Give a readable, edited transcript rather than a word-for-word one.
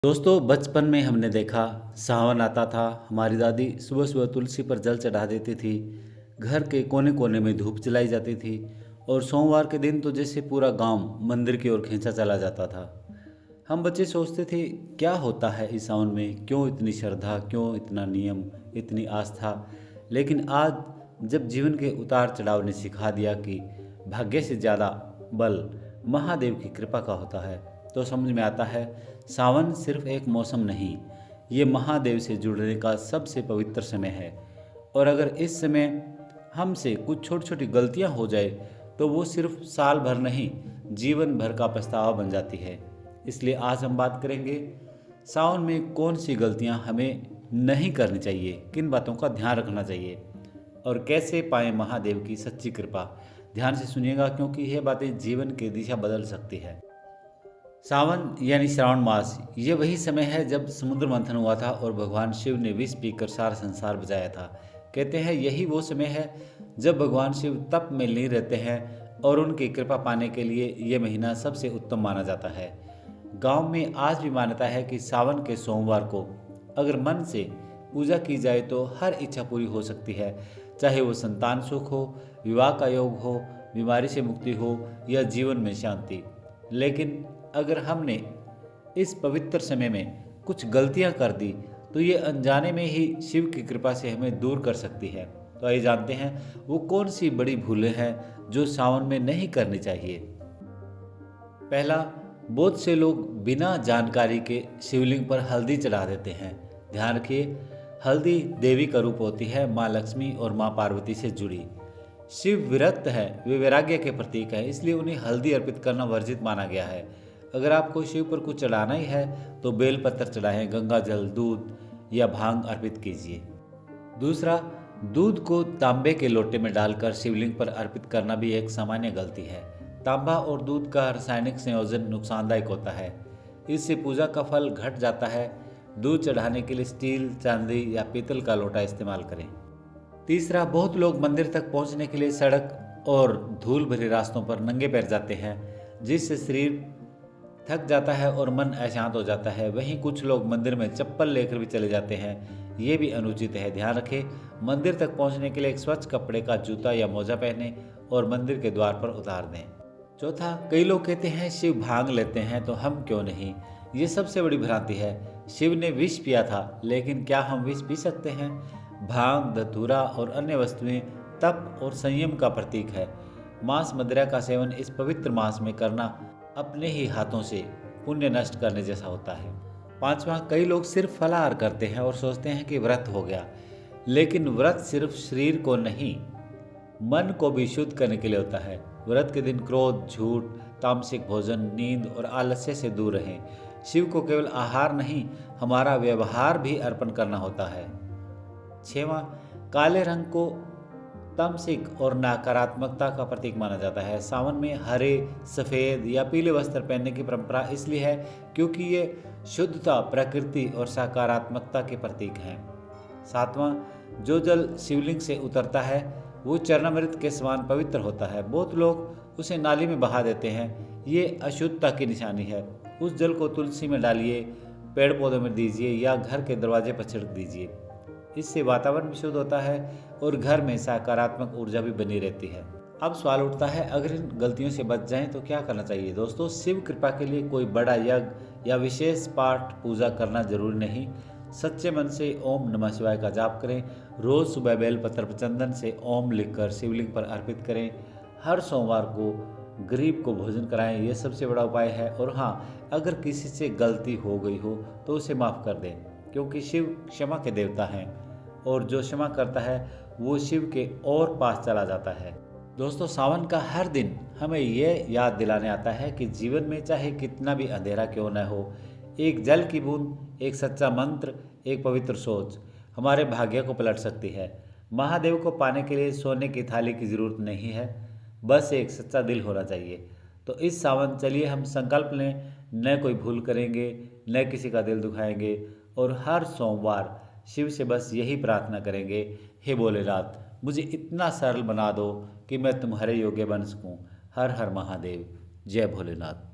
दोस्तों बचपन में हमने देखा सावन आता था। हमारी दादी सुबह सुबह तुलसी पर जल चढ़ा देती थी। घर के कोने कोने में धूप जलाई जाती थी। और सोमवार के दिन तो जैसे पूरा गांव मंदिर की ओर खींचा चला जाता था। हम बच्चे सोचते थे क्या होता है इस सावन में, क्यों इतनी श्रद्धा, क्यों इतना नियम, इतनी आस्था। लेकिन आज जब जीवन के उतार चढ़ाव ने सिखा दिया कि भाग्य से ज़्यादा बल महादेव की कृपा का होता है, तो समझ में आता है सावन सिर्फ एक मौसम नहीं, ये महादेव से जुड़ने का सबसे पवित्र समय है। और अगर इस समय हमसे कुछ छोटी छोटी गलतियां हो जाए तो वो सिर्फ साल भर नहीं, जीवन भर का पछतावा बन जाती है। इसलिए आज हम बात करेंगे सावन में कौन सी गलतियां हमें नहीं करनी चाहिए, किन बातों का ध्यान रखना चाहिए और कैसे पाएं महादेव की सच्ची कृपा। ध्यान से सुनिएगा क्योंकि यह बातें जीवन की दिशा बदल सकती है। सावन यानी श्रावण मास, ये वही समय है जब समुद्र मंथन हुआ था और भगवान शिव ने विष पीकर सारा संसार बचाया था। कहते हैं यही वो समय है जब भगवान शिव तप में लीन रहते हैं और उनकी कृपा पाने के लिए ये महीना सबसे उत्तम माना जाता है। गांव में आज भी मान्यता है कि सावन के सोमवार को अगर मन से पूजा की जाए तो हर इच्छा पूरी हो सकती है, चाहे वो संतान सुख हो, विवाह का योग हो, बीमारी से मुक्ति हो या जीवन में शांति। लेकिन अगर हमने इस पवित्र समय में कुछ गलतियां कर दी तो ये अनजाने में ही शिव की कृपा से हमें दूर कर सकती है। तो आइए जानते हैं वो कौन सी बड़ी भूलें हैं जो सावन में नहीं करनी चाहिए। पहला, बहुत से लोग बिना जानकारी के शिवलिंग पर हल्दी चढ़ा देते हैं। ध्यान रखिए, हल्दी देवी का रूप होती है, माँ लक्ष्मी और माँ पार्वती से जुड़ी। शिव विरक्त है, वे वैराग्य के प्रतीक हैं, इसलिए उन्हें हल्दी अर्पित करना वर्जित माना गया है। अगर आपको शिव पर कुछ चढ़ाना ही है तो बेलपत्र चढ़ाएं, गंगा जल, दूध या भांग अर्पित कीजिए। दूसरा, दूध को तांबे के लोटे में डालकर शिवलिंग पर अर्पित करना भी एक सामान्य गलती है। तांबा और दूध का रासायनिक संयोजन नुकसानदायक होता है, इससे पूजा का फल घट जाता है। दूध चढ़ाने के लिए स्टील, चांदी या पीतल का लोटा इस्तेमाल करें। तीसरा, बहुत लोग मंदिर तक पहुंचने के लिए सड़क और धूल भरे रास्तों पर नंगे पैर जाते हैं, जिससे शरीर थक जाता है और मन अशांत हो जाता है। वहीं कुछ लोग मंदिर में चप्पल लेकर भी चले जाते हैं, ये भी अनुचित है। ध्यान रखें, मंदिर तक पहुंचने के लिए एक स्वच्छ कपड़े का जूता या मोजा पहने और मंदिर के द्वार पर उतार दें। चौथा, कई लोग कहते हैं शिव भांग लेते हैं तो हम क्यों नहीं। ये सबसे बड़ी भ्रांति है। शिव ने विष पिया था, लेकिन क्या हम विष पी सकते हैं? भांग, धतूरा और अन्य वस्तुएं तप और संयम का प्रतीक है। मांस मदिरा का सेवन इस पवित्र मास में करना अपने ही हाथों से पुण्य नष्ट करने जैसा होता है। पांचवा, कई लोग सिर्फ फलाहार करते हैं और सोचते हैं कि व्रत हो गया, लेकिन व्रत सिर्फ शरीर को नहीं, मन को भी शुद्ध करने के लिए होता है। व्रत के दिन क्रोध, झूठ, तामसिक भोजन, नींद और आलस्य से दूर रहें। शिव को केवल आहार नहीं, हमारा व्यवहार भी अर्पण करना होता है। छठवां, काले रंग को तामसिक और नकारात्मकता का प्रतीक माना जाता है। सावन में हरे, सफ़ेद या पीले वस्त्र पहनने की परंपरा इसलिए है क्योंकि ये शुद्धता, प्रकृति और सकारात्मकता के प्रतीक हैं। सातवां, जो जल शिवलिंग से उतरता है वो चरणामृत के समान पवित्र होता है। बहुत लोग उसे नाली में बहा देते हैं, ये अशुद्धता की निशानी है। उस जल को तुलसी में डालिए, पेड़ पौधों में दीजिए या घर के दरवाजे पर छिड़क दीजिए। इससे वातावरण भी शुद्ध होता है और घर में सकारात्मक ऊर्जा भी बनी रहती है। अब सवाल उठता है, अगर इन गलतियों से बच जाएं तो क्या करना चाहिए। दोस्तों, शिव कृपा के लिए कोई बड़ा यज्ञ या विशेष पाठ पूजा करना जरूरी नहीं। सच्चे मन से ओम नमः शिवाय का जाप करें। रोज सुबह बेलपत्र पर चंदन से ओम लिखकर शिवलिंग पर अर्पित करें। हर सोमवार को गरीब को भोजन कराएं, यह सबसे बड़ा उपाय है। और हाँ, अगर किसी से गलती हो गई हो तो उसे माफ़ कर दें, क्योंकि शिव क्षमा के देवता हैं और जो क्षमा करता है वो शिव के और पास चला जाता है। दोस्तों, सावन का हर दिन हमें ये याद दिलाने आता है कि जीवन में चाहे कितना भी अंधेरा क्यों न हो, एक जल की बूंद, एक सच्चा मंत्र, एक पवित्र सोच हमारे भाग्य को पलट सकती है। महादेव को पाने के लिए सोने की थाली की ज़रूरत नहीं है, बस एक सच्चा दिल होना चाहिए। तो इस सावन चलिए हम संकल्प लें, न कोई भूल करेंगे, न किसी का दिल दुखाएंगे और हर सोमवार शिव से बस यही प्रार्थना करेंगे, हे भोलेनाथ, मुझे इतना सरल बना दो कि मैं तुम्हारे योग्य बन सकूं। हर हर महादेव। जय भोलेनाथ।